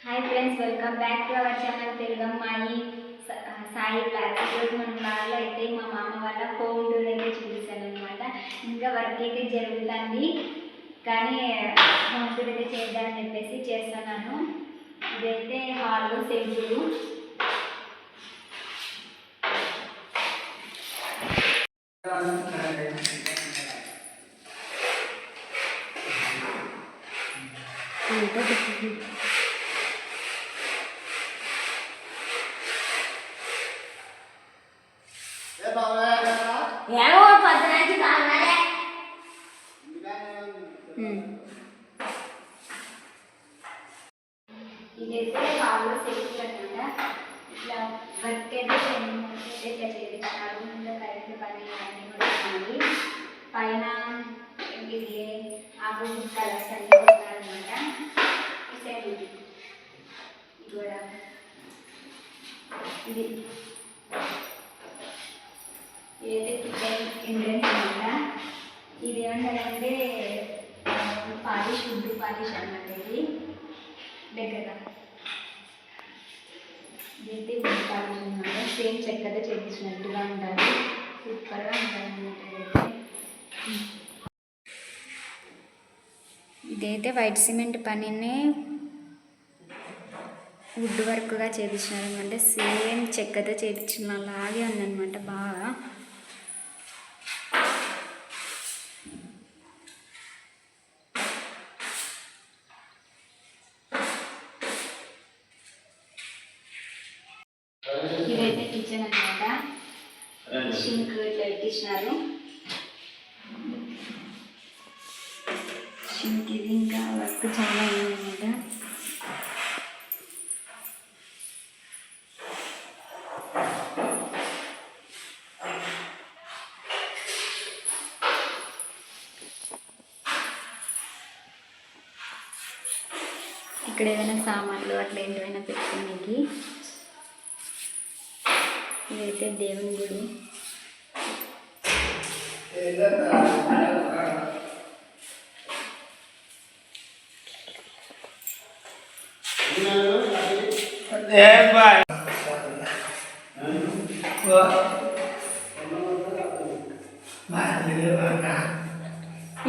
Hi friends, welcome back to our channel తెలుగమ్మాయి Sai blogs. ఈరోజు మనం బ్లాగ్లో అయితే మా మామ వాళ్ళ హోమ్ టూర్ అయితే చూపిస్తాను అనమాట. ఇంకా వర్క్ అయితే జరుగుతుంది కానీ హోమ్ టూర్ అయితే చేద్దామని చెప్పేసి చేస్తున్నాను. ఇదైతే హాల్లో సెల్ఫ్లు. ఇదైతే హాల్లో సెల్ఫ్లు అనమాట. ఇట్లా వర్క్ అయితే ఇట్లా చేయించారు. ఇంకా కరెంట్ పని అన్నీ కూడా ఉన్నాయి. పైన ఇది ఆపోజిట్ కలర్స్ అన్నీ కొట్టారనమాట. ఈ సైడ్ ఇది కూడా ఇది ఏదైతే కిచెన్ ఎంట్రెన్స్ అనమాట. ఇది ఏమంటారంటే పాలిష్, వుడ్ పాలిష్ అనమాట. ఇది దగ్గర ఇదైతే వుడ్ పాలిష్ అనమాట. సేమ్ చెక్కతో చేయించినట్టుగా ఉంటుంది. సూపర్గా ఉంటుంది అనమాట. ఇదైతే వైట్ సిమెంట్ పనిని వుడ్ వర్క్గా చేయించినారు అనమాట. సేమ్ చెక్కతో చేయించిన అలాగే ఉందన్నమాట. బాగా ఇదైతే కిచెన్ అనమాట. షింక్ ఇట్లా పెట్టించినారు. షింక్ ఇది ఇంకా వర్క్ చాలా ఉందన్నమాట. ఇక్కడ ఏదైనా సామాన్లు అట్లా ఏంటైనా పెట్టుకోనికి. ఇదైతే దేవుని గుడి.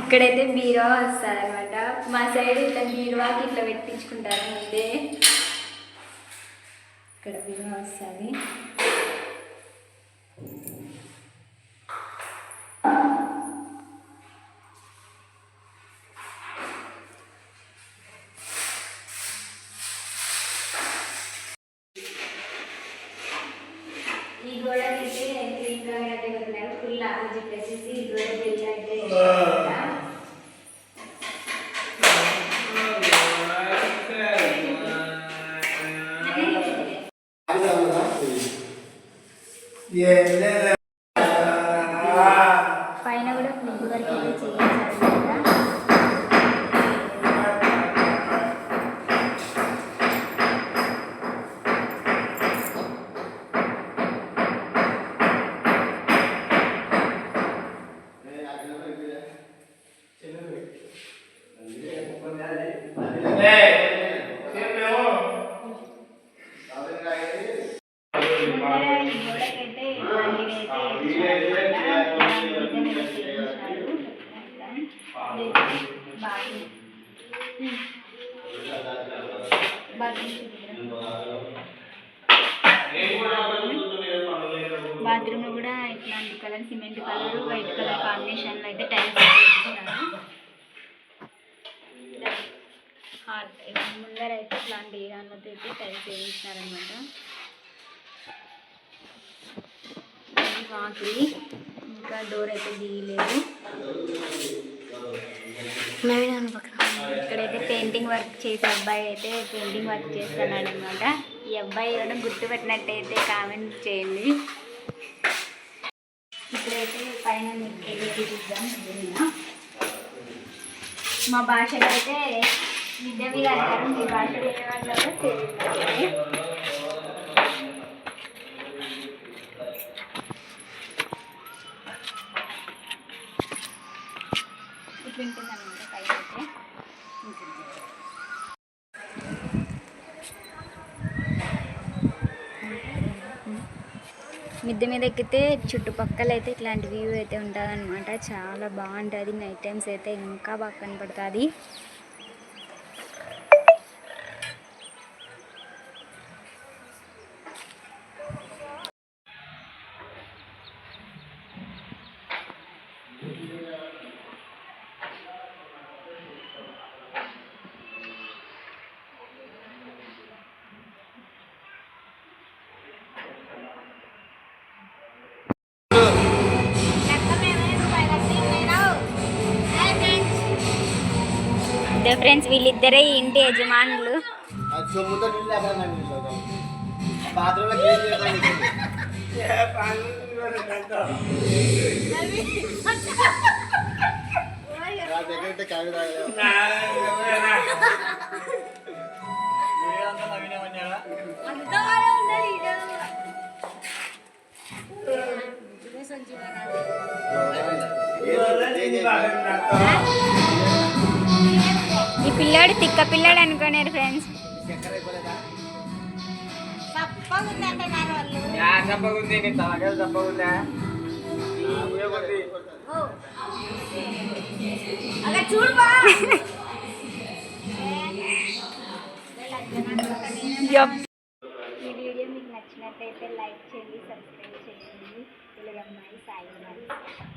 ఇక్కడైతే బీరువా వస్తుంది అనమాట. మా సైడ్ ఇట్లా బీరువాకి ఇట్లా పెట్టించుకుంటారు ముందే. ఇక్కడ బీరువా వస్తుంది. ఈ గోడకైతే గ్రీన్ కలర్ అయితే పెట్టినారు. ఫుల్ ఆపోజిట్ వచ్చేసి ఈ గోడ బిల్ అయితే పైన కూడా ఫుడ్ వర్క్ అయితే చేయించారు. బాత్రూమ్ కూడా ఇట్లాంటి colour, cement colour, white colour కాంబినేషన్లో అయితే టైల్స్ వేయించారు. ముందర అయితే ఇట్లాంటి దానిలో అయితే టైల్స్ వేయించినారనమాట. వాకిలి ఇంకా డోర్ అయితే తీయలేదు. ఇక్కడైతే పెయింటింగ్ వర్క్ చేసే అబ్బాయి అయితే పెయింటింగ్ వర్క్ చేస్తున్నాడు అనమాట. ఈ అబ్బాయి ఎవరైనా గుర్తుపెట్టినట్టయితే కామెంట్ చేయండి. ఇప్పుడైతే పైన మీకు చూద్దాం. మా భాషలో అయితే విద్య మీద అంటారు. మీ భాషలో ఏమంటారో తెలియదు. ఇట్లా ఉంటుందన్నమాట. పైన అయితే ఉంటుంది. మిద్దె మీద ఎక్కితే చుట్టుపక్కల అయితే ఇట్లాంటి వ్యూ అయితే ఉంటుంది అనమాట. చాలా బాగుంటుంది. నైట్ టైమ్స్ అయితే ఇంకా బాగా కనపడుతుంది. ఇదే ఫ్రెండ్స్, వీళ్ళిద్దరే ఈ ఇంటి యజమానులు. ఈ పిల్లాడు తిక్క పిల్లాడు అనుకున్నారు ఫ్రెండ్స్. ఈ వీడియో మీకు నచ్చినట్లయితే లైక్ చేయండి, సబ్స్క్రైబ్ చేయండి. తెలుగమ్మాయి సాయి.